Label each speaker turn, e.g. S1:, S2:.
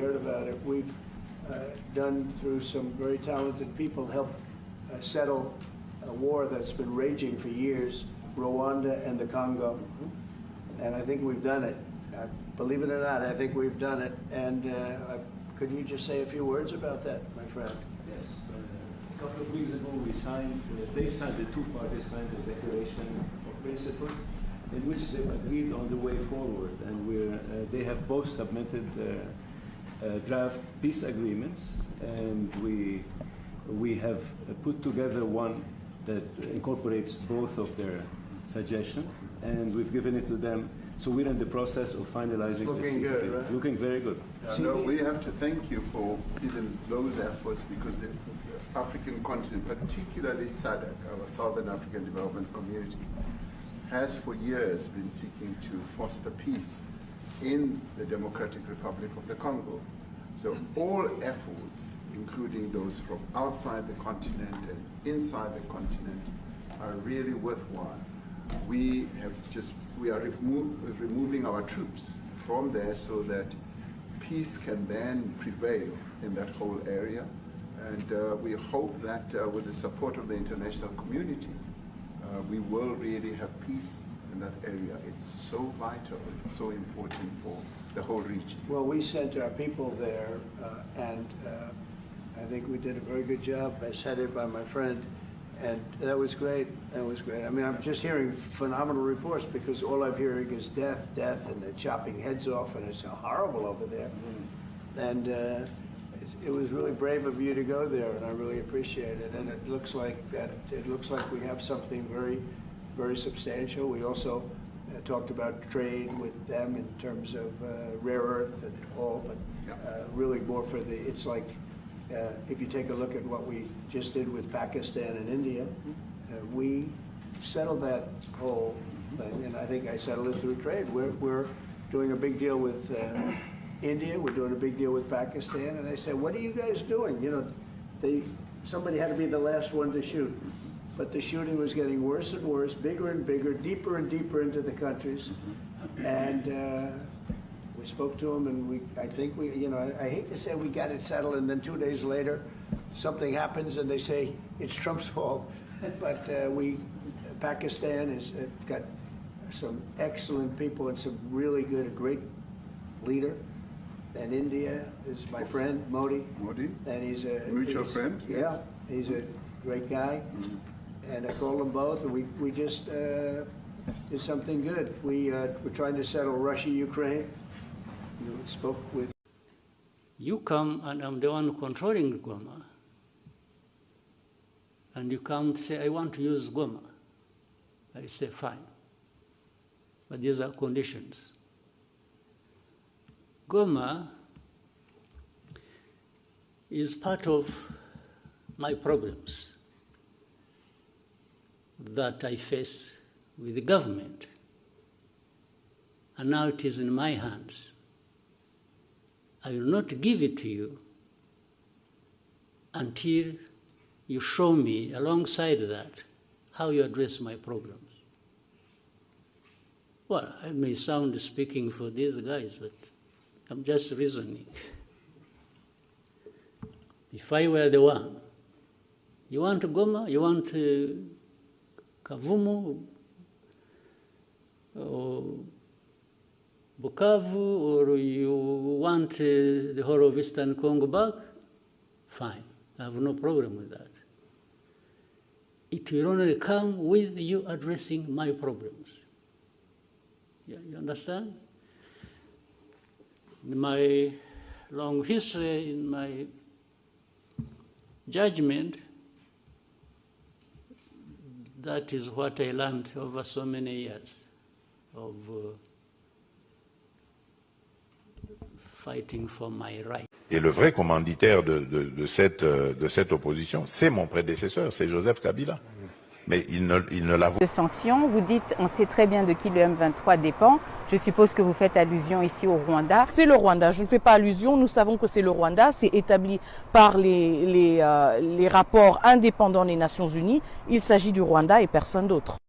S1: heard about it. We've done, through some very talented people, helped settle a war that's been raging for years, Rwanda and the Congo. And I think we've done it. Believe it or not, I think we've done it. And could you just say a few words about that, my friend?
S2: Yes. A couple of weeks ago, we signed, the two parties signed a declaration of principle in which they agreed on the way forward. And they have both submitted draft peace agreements, and we have put together one that incorporates both of their suggestions, and we've given it to them. So we're in the process of finalizing this
S1: Looking
S2: peace
S1: good,
S2: agreement.
S1: right?
S2: Looking very good.
S3: No, we have to thank you for even those efforts, because the African continent, particularly SADC, our Southern African Development Community, has for years been seeking to foster peace in the Democratic Republic of the Congo. So all efforts, including those from outside the continent and inside the continent, are really worthwhile. We are removing our troops from there so that peace can then prevail in that whole area. And we hope that with the support of the international community, we will really have peace in that area. It's so vital, it's so important for the whole region.
S1: Well, we sent our people there, and I think we did a very good job, as headed by my friend, and that was great. That was great. I mean, I'm just hearing phenomenal reports, because all I'm hearing is death, and they're chopping heads off, and it's horrible over there. And it was really brave of you to go there, and I really appreciate it. And it looks like we have something very, very substantial. We also talked about trade with them in terms of rare earth and all, but really more for it's like, if you take a look at what we just did with Pakistan and India, we settled that whole thing, and I think I settled it through trade. We're doing a big deal with India, we're doing a big deal with Pakistan, and I said, what are you guys doing? You know, somebody had to be the last one to shoot. But the shooting was getting worse and worse, bigger and bigger, deeper and deeper into the countries. And we spoke to them, and I think I hate to say we got it settled, and then 2 days later, something happens, and they say it's Trump's fault. But Pakistan has got some excellent people and some really good, a great leader. And India is my friend, Modi.
S3: Modi?
S1: And he's a
S3: mutual friend?
S1: Yeah,
S3: yes.
S1: He's a great guy. And I called them both, and we just did something good. We're trying to settle Russia, Ukraine. You spoke with.
S4: You come, and I'm the one controlling Goma. And you come to say, I want to use Goma. I say, fine. But these are conditions. Goma is part of my problems that I face with the government. And now it is in my hands. I will not give it to you until you show me, alongside that, how you address my problems. Well, I may sound speaking for these guys, but I'm just reasoning. If I were the one, you want Goma, you want Kavumu, or Bukavu, or you want the whole of Eastern Congo back, fine. I have no problem with that. It will only come with you addressing my problems. Yeah, you understand? In my long history, in my judgment, that is what I learned over so many years of fighting for my right.
S5: Et le vrai commanditaire de cette opposition, c'est mon prédécesseur, c'est Joseph Kabila. Mais il ne l'a pas.
S6: De sanctions, vous dites, on sait très bien de qui le M23 dépend. Je suppose que vous faites allusion ici au Rwanda.
S7: C'est le Rwanda, je ne fais pas allusion, nous savons que c'est le Rwanda, c'est établi par les rapports indépendants des Nations Unies. Il s'agit du Rwanda et personne d'autre.